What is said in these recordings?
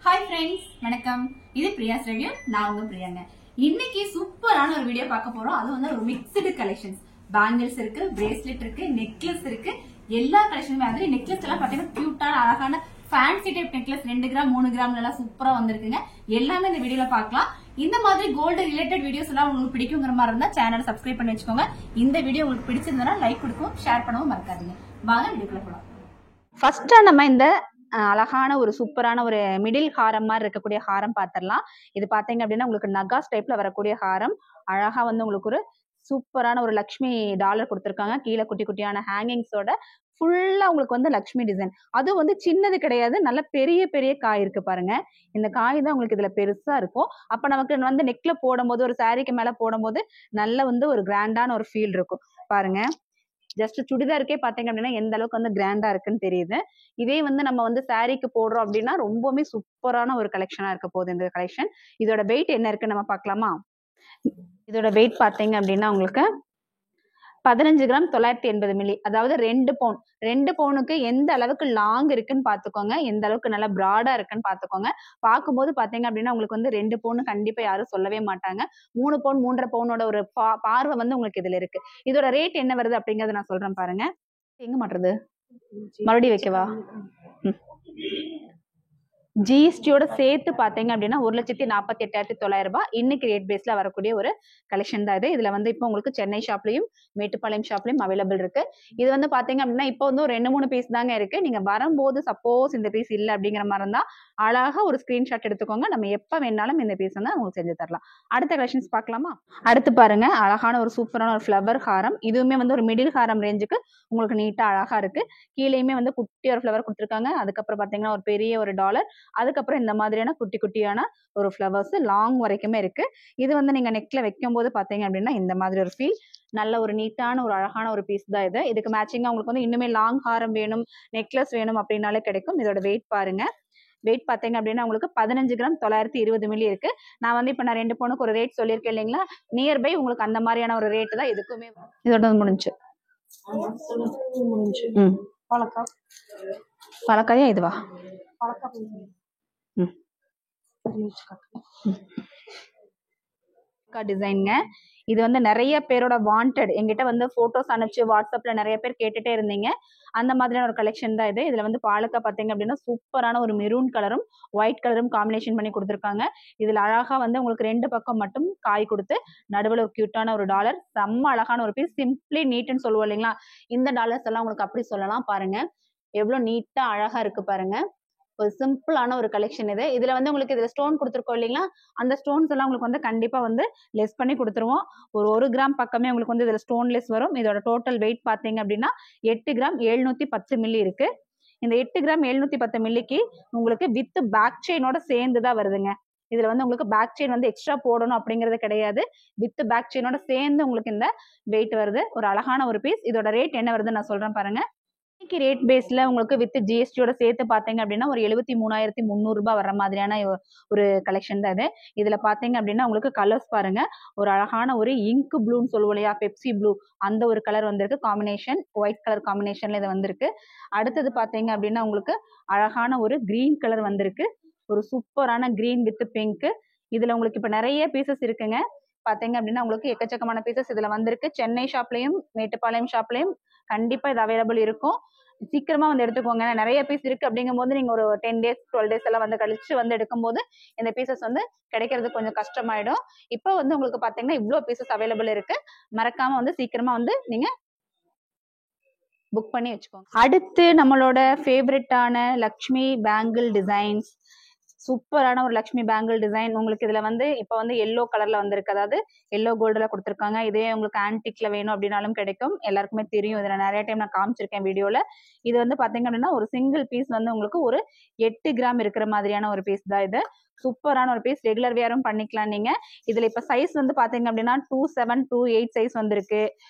Hi friends, வணக்கம். இது பிரியாஸ் review. நான் உங்க பிரியாங்க. இன்னைக்கு சூப்பரான ஒரு வீடியோ பார்க்க போறோம். அது வந்து ஒரு மிக்ஸ்டு கலெக்ஷன்ஸ். பேங்கிள்ஸ் இருக்கு, பிரேஸ்லெட் இருக்கு, நெக்லஸ் இருக்கு. எல்லா கலெக்ஷனுமே அது நெக்லஸ் எல்லாம் பாத்தீங்கன்னா கியூட்டான அழகான ஃபேன்சி டைப் நெக்லஸ் 2 கிராம் 3 கிராம்ல எல்லாம் சூப்பரா வந்திருக்குங்க. எல்லாமே இந்த வீடியோல பார்க்கலாம். இந்த மாதிரி கோல்டு ரிலேட்டட் வீடியோஸ் எல்லாம் உங்களுக்கு பிடிக்குங்கிற மாதிரி இருந்தா சேனலை சப்ஸ்கிரைப் பண்ணி வச்சுக்கோங்க. இந்த வீடியோ உங்களுக்கு பிடிச்சிருந்தா லைக் கொடுக்கும், ஷேர் பண்ணவும் மறக்காதீங்க. வாங்க வீடியோக்குள்ள போலாம். ஃபர்ஸ்டா நம்ம இந்த அழகான ஒரு சூப்பரான ஒரு மிடில் ஹாரம் மாதிரி இருக்கக்கூடிய ஹாரம் பாத்திரலாம். இது பாத்தீங்க அப்படின்னா உங்களுக்கு நகாஸ் டைப்ல வரக்கூடிய ஹாரம். அழகா வந்து உங்களுக்கு ஒரு சூப்பரான ஒரு லக்ஷ்மி டாலர் கொடுத்துருக்காங்க. கீழே குட்டி குட்டியான ஹேங்கிங்ஸோட ஃபுல்லா உங்களுக்கு வந்து லக்ஷ்மி டிசைன். அது வந்து சின்னது கிடையாது, நல்ல பெரிய பெரிய காய் இருக்கு பாருங்க. இந்த காய் தான் உங்களுக்கு இதுல பெருசா இருக்கும். அப்ப நமக்கு வந்து நெக்ல போடும் போது, ஒரு சாரிக்கு மேல போடும் போது நல்ல வந்து ஒரு கிராண்டான ஒரு ஃபீல் இருக்கும் பாருங்க. ஜஸ்ட் சுடிதாருக்கே பாத்தீங்க அப்படின்னா எந்த அளவுக்கு வந்து கிராண்டா இருக்குன்னு தெரியுது. இதே வந்து நம்ம வந்து சாரீக்கு போடுறோம் அப்படின்னா ரொம்பவுமே சூப்பரான ஒரு கலெக்ஷனா இருக்க போகுது இந்த கலெக்ஷன். இதோட வெயிட் என்ன இருக்குன்னு நம்ம பார்க்கலாமா? இதோட வெயிட் பாத்தீங்க அப்படின்னா உங்களுக்கு 15 கிராம் 980 மில்லி, அதாவது 2 பவுன். 2 பவுனுக்கு எந்த அளவுக்கு லாங் இருக்குன்னு பாத்துக்கோங்க, எந்த அளவுக்கு நல்லா பிராடா இருக்குன்னு பாத்துக்கோங்க. பார்க்கும்போது பாத்தீங்க அப்படின்னா உங்களுக்கு வந்து 2 பவுன் கண்டிப்பா யாரும் சொல்லவே மாட்டாங்க. 3 பவுன் 3.5 பவுனோட ஒரு பார்வை வந்து உங்களுக்கு இதுல இருக்கு. இதோட ரேட் என்ன வருது அப்படிங்கறத நான் சொல்றேன் பாருங்க. எங்க மாட்டுறது, மறுபடியும் வைக்கவா? ஜிஎஸ்டியோட சேர்த்து பாத்தீங்க அப்படின்னா 1,48,900 ரூபாய் இன்னைக்கு ரேட் பேஸ்ல வரக்கூடிய ஒரு கலெக்ஷன் தான் இது. இதுல வந்து இப்போ உங்களுக்கு சென்னை ஷாப்லயும் மேட்டுப்பாளையம் ஷாப்லயும் அவைலபிள் இருக்கு. இது வந்து பாத்தீங்க அப்படின்னா இப்போ வந்து ஒரு 2-3 பீஸ் தாங்க இருக்கு. நீங்க வரும்போது சப்போஸ் இந்த பீஸ் இல்லை அப்படிங்கிற மாதிரி இருந்தா அழகா ஒரு ஸ்கிரீன்ஷாட் எடுத்துக்கோங்க. நம்ம எப்ப வேணாலும் இந்த பீஸ் வந்து உங்களுக்கு செஞ்சு தரலாம். அடுத்த கலெக்ஷன்ஸ் பார்க்கலாமா? அடுத்து பாருங்க, அழகான ஒரு சூப்பரான ஒரு ஃபிளவர் ஹாரம். இதுவுமே வந்து ஒரு மிடில் ஹாரம் ரேஞ்சுக்கு உங்களுக்கு நீட்டா அழகா இருக்கு. கீழேயுமே வந்து குட்டி ஒரு ஃபிளவர் கொடுத்துருக்காங்க. அதுக்கப்புறம் பாத்தீங்கன்னா ஒரு பெரிய ஒரு டாலர், அதுக்கப்புறம் இந்த மாதிரியான குட்டி குட்டியான ஒரு ஃபிளவர்ஸ் லாங் வரைக்குமே இருக்கு. இது வந்து நீங்க நெக்ல வைக்கும் போது பாத்தீங்க அப்படின்னா இந்த மாதிரி ஒரு ஃபீல், நல்ல ஒரு நீட்டான ஒரு அழகான ஒரு பீஸ் தான் இது. இதுக்கு மேட்சிங்கா உங்களுக்கு வந்து இன்னுமே லாங் ஹாரம் வேணும், நெக்லஸ் வேணும் அப்படின்னாலே கிடைக்கும். இதோட வெயிட் பாருங்க. வெயிட் பாத்தீங்க அப்படின்னா உங்களுக்கு 15 கிராம் 920 மில்லி இருக்கு. நான் வந்து இப்ப நான் 2 பவுனுக்கு ஒரு ரேட் சொல்லியிருக்கேன் இல்லைங்களா, நியர்பை உங்களுக்கு அந்த மாதிரியான ஒரு ரேட் தான் இதுக்குமே. இதோட முடிஞ்சு பழக்காயா இதுவா? டிசைனுங்க. இது வந்து நிறைய பேரோட வாண்டட், எங்கிட்ட வந்து போட்டோஸ் அனுப்பிச்சு வாட்ஸ்அப்ல நிறைய பேர் கேட்டுட்டே இருந்தீங்க. அந்த மாதிரியான ஒரு கலெக்ஷன் தான் இது. இதுல வந்து பாலக்கா பாத்தீங்க அப்படின்னா சூப்பரான ஒரு மெரூன் கலரும் ஒயிட் கலரும் காம்பினேஷன் பண்ணி கொடுத்துருக்காங்க. இதுல அழகா வந்து உங்களுக்கு 2 பக்கம் மட்டும் காய் கொடுத்து நடுவில் ஒரு கியூட்டான ஒரு டாலர், செம்ம அழகான ஒரு பீஸ். சிம்பிளி நீட்னு சொல்லுவோம் இல்லைங்களா, இந்த டாலர்ஸ் எல்லாம் உங்களுக்கு அப்படி சொல்லலாம். பாருங்க எவ்வளவு நீட்டா அழகா இருக்கு பாருங்க. ஒரு சிம்பிளான ஒரு கலெக்ஷன் இது. இதுல வந்து உங்களுக்கு இதுல ஸ்டோன் கொடுத்துருக்கோம் இல்லைங்களா, அந்த ஸ்டோன்ஸ் எல்லாம் உங்களுக்கு வந்து கண்டிப்பா வந்து லெஸ் பண்ணி கொடுத்துருவோம். ஒரு கிராம் பக்கமே உங்களுக்கு வந்து இதுல ஸ்டோன்லெஸ் வரும். இதோட டோட்டல் வெயிட் பாத்தீங்க அப்படின்னா 8 கிராம் 710 மில்லி இருக்கு. இந்த 8 கிராம் 710 மில்லிக்கு உங்களுக்கு வித் பேக் செயினோட சேர்ந்துதான் வருதுங்க. இதுல வந்து உங்களுக்கு பேக் செயின் வந்து எக்ஸ்ட்ரா போடணும் அப்படிங்கறது கிடையாது. வித் பேக் செயினோட சேர்ந்து உங்களுக்கு இந்த வெயிட் வருது. ஒரு அழகான ஒரு பீஸ். இதோட ரேட் என்ன வருதுன்னு நான் சொல்றேன் பாருங்க. இன்னைக்கு ரேட் பேஸ்ல உங்களுக்கு வித் ஜிஎஸ்டியோட சேர்த்து பாத்தீங்க அப்படின்னா ஒரு 73,300 ரூபாய் வர்ற மாதிரியான ஒரு கலெக்ஷன் தான் இது. இதுல பாத்தீங்க அப்படின்னா உங்களுக்கு கலர்ஸ் பாருங்க. ஒரு அழகான ஒரு இங்க் ப்ளூன்னு சொல்லுவோம் இல்லையா, பெப்சி ப்ளூ, அந்த ஒரு கலர் வந்திருக்கு. காம்பினேஷன் ஒயிட் கலர் காம்பினேஷன்ல இது வந்திருக்கு. அடுத்தது பாத்தீங்க அப்படின்னா உங்களுக்கு அழகான ஒரு கிரீன் கலர் வந்திருக்கு. ஒரு சூப்பரான கிரீன் வித் பிங்க். இதுல உங்களுக்கு இப்ப நிறைய பீசஸ் இருக்குங்க. பாத்தீங்க அப்படின்னா உங்களுக்கு எக்கச்சக்கமான பீசஸ் இதுல வந்திருக்கு. சென்னை ஷாப்லயும் மேட்டுப்பாளையம் ஷாப்லயும் கண்டிப்பா இது அவைலபிள் இருக்கும். சீக்கிரமா வந்து எடுத்துக்கோங்க. நிறைய பீஸ் இருக்கு அப்படிங்கும் போது நீங்க ஒரு 10 days 12 days எல்லாம் வந்து கழிச்சு வந்து எடுக்கும் போது இந்த பீசஸ் வந்து கிடைக்கிறது கொஞ்சம் கஷ்டமாயிடும். இப்போ வந்து உங்களுக்கு பாத்தீங்கன்னா இவ்வளவு பீசஸ் அவைலபிள் இருக்கு. மறக்காம வந்து சீக்கிரமா வந்து நீங்க புக் பண்ணி வச்சுக்கோங்க. அடுத்து நம்மளோட ஃபேவரட்டான லக்ஷ்மி பேங்கிள் டிசைன்ஸ். சூப்பரான ஒரு லக்ஷ்மி பேங்கிள் டிசைன் உங்களுக்கு இதுல வந்து இப்ப வந்து எல்லோ கலர்ல வந்திருக்கு, அதாவது எல்லோ கோல்டுல கொடுத்துருக்காங்க. இதே உங்களுக்கு ஆன்டிக்ல வேணும் அப்படின்னாலும் கிடைக்கும். எல்லாருக்குமே தெரியும், இதுல நிறைய டைம் நான் காமிச்சிருக்கேன் வீடியோல. இது வந்து பாத்தீங்க அப்படின்னா ஒரு சிங்கிள் பீஸ் வந்து உங்களுக்கு ஒரு 8 கிராம் இருக்கிற மாதிரியான ஒரு பீஸ் தான் இது. சூப்பரான ஒரு பீஸ். ரெகுலர் வேரும் பண்ணிக்கலாம் நீங்க. இதுல இப்ப சைஸ் வந்து பாத்தீங்க அப்படின்னா 27 28 சைஸ் வந்திருக்கு,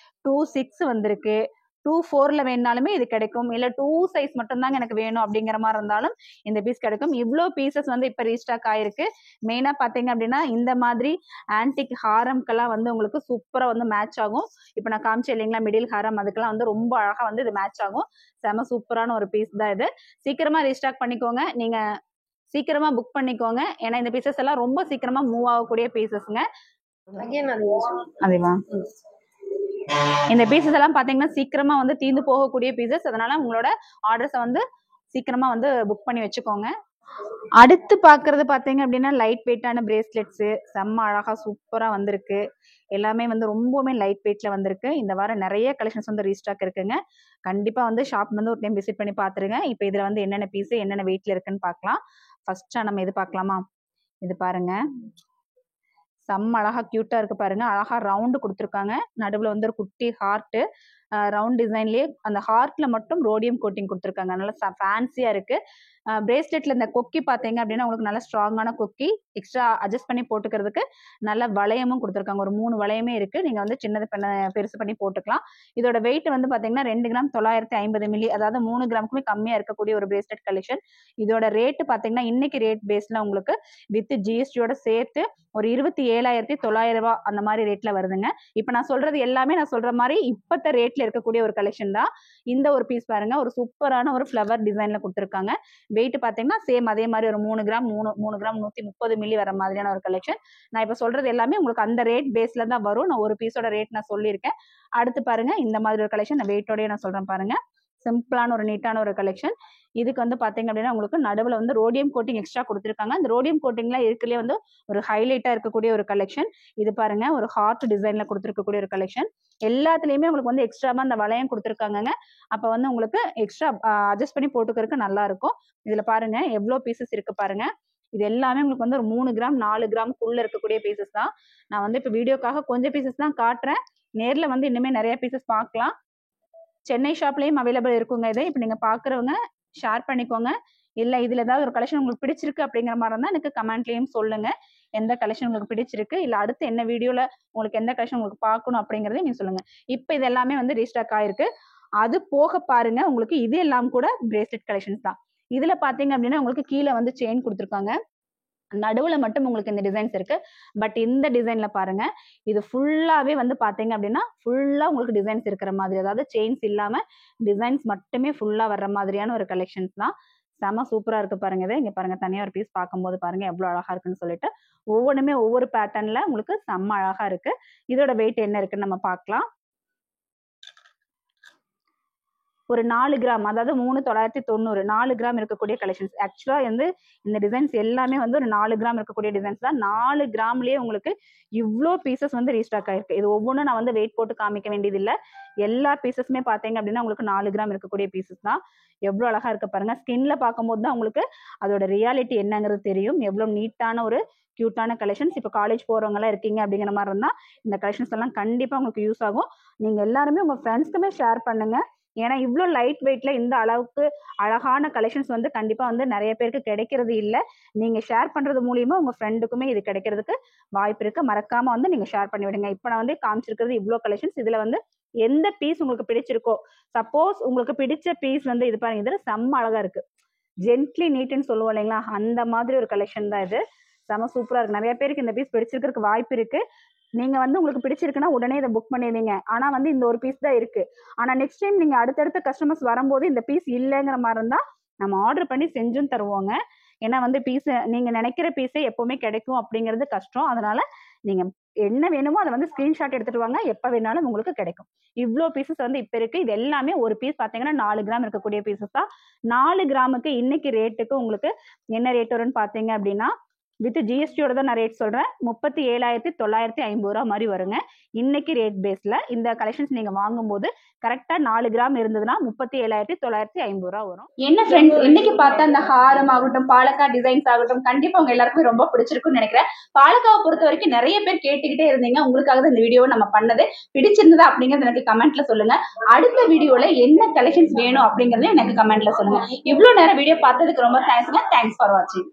26 வந்திருக்கு, 24ல வேணாலுமே இது கிடைக்கும். இல்ல 2 சைஸ் மட்டும் தாங்க எனக்கு வேணும் அப்படிங்கிற மாதிரி இருந்தாலும் இந்த பீஸ் கிடைக்கும். இவ்வளோ பீசஸ் வந்து இப்ப ரீஸ்டாக் ஆயிருக்கு. மெயினா பாத்தீங்க அப்படின்னா இந்த மாதிரி ஆன்டிக் ஹாரம்க்கெல்லாம் வந்து உங்களுக்கு சூப்பரா வந்து மேட்ச் ஆகும். இப்ப நான் காமிச்சேன் இல்லைங்களா மிடில் ஹாரம், அதுக்கெல்லாம் வந்து ரொம்ப அழகா வந்து இது மேட்ச் ஆகும். செம சூப்பரான ஒரு பீஸ் தான் இது. சீக்கிரமா ரீஸ்டாக் பண்ணிக்கோங்க. நீங்க சீக்கிரமா புக் பண்ணிக்கோங்க. ஏன்னா இந்த பீசஸ் எல்லாம் ரொம்ப சீக்கிரமா மூவ் ஆகக்கூடிய பீசஸ்ங்க. அதேவா இந்த பீசஸ் எல்லாம் பாத்தீங்கன்னா சீக்கிரமா வந்து தீந்து போகக்கூடிய பீசஸ். அதனால உங்களோட ஆர்டர்ஸை வந்து சீக்கிரமா வந்து புக் பண்ணி வச்சுக்கோங்க. அடுத்து பாக்குறது பாத்தீங்க அப்படின்னா லைட் வெயிட்டான பிரேஸ்லெட்ஸ் செம்ம அழகா சூப்பரா வந்திருக்கு. எல்லாமே வந்து ரொம்பவுமே லைட் வெயிட்ல வந்திருக்கு. இந்த வாரம் நிறைய கலெக்ஷன்ஸ் வந்து ரீஸ்டாக் இருக்குங்க. கண்டிப்பா வந்து ஷாப் வந்து ஒரு டைம் விசிட் பண்ணி பாத்துருங்க. இப்போ இதுல வந்து என்னென்ன பீஸ் என்னென்ன வெயிட்ல இருக்குன்னு பார்க்கலாம். ஃபர்ஸ்டா நம்ம இது பார்க்கலாமா? இது பாருங்க, செம்ம அழகா கியூட்டா இருக்கு பாருங்க. அழகா ரவுண்டு கொடுத்துருக்காங்க. நடுவுல வந்து ஒரு குட்டி ஹார்ட் ரவுண்ட் டிசைன்லயே அந்த ஹார்ட்ல மட்டும் ரோடியம் கோட்டிங் கொடுத்துருக்காங்க. நல்லா ஃபேன்சியா இருக்கு. பிரேஸ்லெட்ல இந்த கொக்கி பாத்தீங்க அப்படின்னா உங்களுக்கு நல்ல ஸ்ட்ராங்கான கொக்கி, எக்ஸ்ட்ரா அட்ஜஸ்ட் பண்ணி போட்டுக்கிறதுக்கு நல்ல வளையமும் கொடுத்துருக்காங்க. ஒரு 3 வளையமே இருக்கு. நீங்க வந்து சின்னது பெருசு பண்ணி போட்டுக்கலாம். இதோட வெயிட் வந்து பாத்தீங்கன்னா 2 கிராம் 950 மில்லி, அதாவது 3 கிராமுக்குமே கம்மியா இருக்கக்கூடிய ஒரு பிரேஸ்லெட் கலெக்ஷன். இதோட ரேட்டு பாத்தீங்கன்னா இன்னைக்கு ரேட் பேஸ்ல உங்களுக்கு வித் ஜிஎஸ்டியோட சேர்த்து ஒரு 27,900 ரூபாய் அந்த மாதிரி ரேட்ல வருதுங்க. இப்ப நான் சொல்றது எல்லாமே நான் சொல்ற மாதிரி இப்பத்த ரேட்ல இருக்கக்கூடிய ஒரு கலெக்ஷன் தான். இந்த ஒரு பீஸ் பாருங்க, ஒரு சூப்பரான ஒரு ஃபிளவர் டிசைன்ல கொடுத்துருக்காங்க. வெயிட் பாத்தீங்கன்னா சேம் அதே மாதிரி ஒரு 3 கிராம் 130 மில்லி வர மாதிரியான ஒரு கலெக்ஷன். நான் இப்ப சொல்றது எல்லாமே உங்களுக்கு அந்த ரேட் பேஸ்ல தான் வரும். நான் ஒரு பீஸோட ரேட் நான் சொல்லியிருக்கேன். அடுத்து பாருங்க, இந்த மாதிரி ஒரு கலெக்ஷன் நான் வெயிட்டோடய நான் சொல்றேன் பாருங்க. சிம்பிளான ஒரு நீட்டான ஒரு கலெக்ஷன். இதுக்கு வந்து பாத்தீங்க அப்படின்னா உங்களுக்கு நடுவுல வந்து ரோடியம் கோட்டிங் எக்ஸ்ட்ரா கொடுத்துருக்காங்க. அந்த ரோடியம் கோட்டிங்ல இருக்குலயே வந்து ஒரு ஹைலைட்டா இருக்கக்கூடிய ஒரு கலெக்ஷன். இது பாருங்க, ஒரு ஹார்ட் டிசைன்ல கொடுத்துருக்கக்கூடிய ஒரு கலெக்ஷன். எல்லாத்துலயுமே உங்களுக்கு வந்து எக்ஸ்ட்ராவா அந்த வளையம் கொடுத்துருக்காங்க. அப்ப வந்து உங்களுக்கு எக்ஸ்ட்ரா அட்ஜஸ்ட் பண்ணி போட்டுக்கிறதுக்கு நல்லா இருக்கும். இதுல பாருங்க எவ்வளவு பீசஸ் இருக்கு பாருங்க. இது எல்லாமே உங்களுக்கு வந்து ஒரு 3 கிராம் 4 கிராமுக்குள்ள இருக்கக்கூடிய பீசஸ் தான். நான் வந்து இப்ப வீடியோக்காக கொஞ்சம் பீசஸ் தான் காட்டுறேன். நேர்ல வந்து இன்னுமே நிறைய பீசஸ் பார்க்கலாம். சென்னை ஷாப்லயும் அவைலபிள் இருக்குங்க. இது இப்ப நீங்க பாக்குறவங்க ஷேர் பண்ணிக்கோங்க. இல்ல இதுல ஏதாவது ஒரு கலெக்ஷன் உங்களுக்கு பிடிச்சிருக்கு அப்படிங்கிற மாதிரி இருந்தா எனக்கு கமெண்ட்லயும் சொல்லுங்க. எந்த கலெக்ஷன் உங்களுக்கு பிடிச்சிருக்கு, இல்ல அடுத்து என்ன வீடியோல உங்களுக்கு எந்த கலெக்ஷன் உங்களுக்கு பார்க்கணும் அப்படிங்கறதையும் நீங்க சொல்லுங்க. இப்ப இது எல்லாமே வந்து ரீஸ்டாக் ஆயிருக்கு. அது போக பாருங்க, உங்களுக்கு இது எல்லாம் கூட பிரேஸ்லெட் கலெக்ஷன்ஸ் தான். இதுல பாத்தீங்க அப்படின்னா உங்களுக்கு கீழே வந்து செயின் கொடுத்துருக்காங்க. நடுவுல மட்டும் உங்களுக்கு இந்த டிசைன்ஸ் இருக்கு. பட் இந்த டிசைன்ல பாருங்க, இது ஃபுல்லாவே வந்து பாத்தீங்க அப்படின்னா ஃபுல்லா உங்களுக்கு டிசைன்ஸ் இருக்கிற மாதிரி, அதாவது செயின்ஸ் இல்லாம டிசைன்ஸ் மட்டுமே ஃபுல்லா வர்ற மாதிரியான ஒரு கலெக்ஷன்ஸ் தான். செம சூப்பரா இருக்கு பாருங்க. இது இங்க பாருங்க, தனியா ஒரு பீஸ் பார்க்கும்போது பாருங்க எவ்வளவு அழகா இருக்குன்னு சொல்லிட்டு. ஒவ்வொன்றுமே ஒவ்வொரு பேட்டர்ன்ல உங்களுக்கு செம்ம அழகா இருக்கு. இதோட வெயிட் என்ன இருக்குன்னு நம்ம பார்க்கலாம். ஒரு 4 கிராம், அதாவது 3,990 4 கிராம் இருக்கக்கூடிய கலெக்ஷன்ஸ். ஆக்சுவலா வந்து இந்த டிசைன்ஸ் எல்லாமே வந்து ஒரு 4 கிராம் இருக்கக்கூடிய டிசைன்ஸ் தான். 4 கிராம்லயே உங்களுக்கு இவ்வளோ பீசஸ் வந்து ரீஸ்டாக் ஆயிருக்கு. இது ஒவ்வொன்றும் நான் வந்து வெயிட் போட்டு காமிக்க வேண்டியது இல்லை. எல்லா பீசஸுமே பார்த்தீங்க அப்படின்னா உங்களுக்கு 4 கிராம் இருக்கக்கூடிய பீசஸ் தான். எவ்வளோ அழகா இருக்கு பாருங்க. ஸ்கின்ல பார்க்கும்போது தான் உங்களுக்கு அதோட ரியாலிட்டி என்னங்கிறது தெரியும். எவ்வளவு நீட்டான ஒரு கியூட்டான கலெக்ஷன்ஸ். இப்போ காலேஜ் போறவங்க எல்லாம் இருக்கீங்க அப்படிங்கிற மாதிரி இருந்தா இந்த கலெக்ஷன்ஸ் எல்லாம் கண்டிப்பா உங்களுக்கு யூஸ் ஆகும். நீங்க எல்லாருமே உங்க ஃப்ரெண்ட்ஸ்க்குமே ஷேர் பண்ணுங்க. ஏன்னா இவ்வளோ லைட் வெயிட்ல இந்த அளவுக்கு அழகான கலெக்ஷன்ஸ் வந்து கண்டிப்பா வந்து நிறைய பேருக்கு கிடைக்கிறது இல்லை. நீங்க ஷேர் பண்றது மூலியமா உங்க ஃப்ரெண்டுக்குமே இது கிடைக்கிறதுக்கு வாய்ப்பு இருக்கு. மறக்காம வந்து நீங்க ஷேர் பண்ணி விடுங்க. இப்போ நான் வந்து காமிச்சிருக்கிறது இவ்வளோ கலெக்ஷன்ஸ். இதுல வந்து எந்த பீஸ் உங்களுக்கு பிடிச்சிருக்கோ, சப்போஸ் உங்களுக்கு பிடிச்ச பீஸ் வந்து இது பாருங்க, இதுல செம்ம அழகா இருக்கு. ஜென்ட்லி நீட்னு சொல்லுவோம் இல்லைங்களா, அந்த மாதிரி ஒரு கலெக்ஷன் தான் இது. செம சூப்பரா இருக்கு. நிறைய பேருக்கு இந்த பீஸ் பிடிச்சிருக்கிறதுக்கு வாய்ப்பு இருக்கு. நீங்க வந்து உங்களுக்கு பிடிச்சிருக்குன்னா உடனே இதை புக் பண்ணிடுவீங்க. ஆனா வந்து இந்த ஒரு பீஸ் தான் இருக்கு. ஆனா நெக்ஸ்ட் டைம் நீங்க அடுத்தடுத்த கஸ்டமர்ஸ் வரும்போது இந்த பீஸ் இல்லைங்கிற மாதிரி இருந்தா நம்ம ஆர்டர் பண்ணி செஞ்சும் தருவோங்க. ஏன்னா வந்து பீஸ் நீங்க நினைக்கிற பீஸே எப்பவுமே கிடைக்கும் அப்படிங்கிறது கஷ்டம். அதனால நீங்க என்ன வேணுமோ அதை வந்து ஸ்கிரீன்ஷாட் எடுத்துட்டு வாங்க, எப்ப வேணாலும் உங்களுக்கு கிடைக்கும். இவ்வளோ பீசஸ் வந்து இப்ப இருக்கு. இது எல்லாமே ஒரு பீஸ் பாத்தீங்கன்னா 4 கிராம் இருக்கக்கூடிய பீசஸ் தான். 4 கிராமுக்கு இன்னைக்கு ரேட்டுக்கு உங்களுக்கு என்ன ரேட் வரும்னு பாத்தீங்க அப்படின்னா வித் ஜிஎஸ்டியோட தான் நான் ரேட் சொல்றேன். 37,950 ரூபா மாதிரி வருங்க இன்னைக்கு ரேட் பேஸ்ல. இந்த கலெக்ஷன்ஸ் நீங்க வாங்கும்போது கரெக்டா 4 கிராம் இருந்ததுன்னா 37,950 ரூபா வரும். என்ன ஃப்ரெண்ட்ஸ், இன்னைக்கு பார்த்தா அந்த ஹாரம் ஆகட்டும், பாலக்கா டிசைன்ஸ் ஆகட்டும், கண்டிப்பா உங்க எல்லாருக்குமே ரொம்ப பிடிச்சிருக்கும்னு நினைக்கிறேன். பாலக்காவை பொறுத்த வரைக்கும் நிறைய பேர் கேட்டுக்கிட்டே இருந்தீங்க. உங்களுக்காக தான் இந்த வீடியோவை நம்ம பண்ணது. பிடிச்சிருந்ததா அப்படிங்கறது எனக்கு கமெண்ட்ல சொல்லுங்க. அடுத்த வீடியோல என்ன கலெக்ஷன்ஸ் வேணும் அப்படிங்கறது எனக்கு கமெண்ட்ல சொல்லுங்க. இவ்வளவு நேரம் வீடியோ பார்த்ததுக்கு ரொம்ப தேங்க்ஸ்ங்க. தேங்க்ஸ் ஃபார் வாட்சிங்.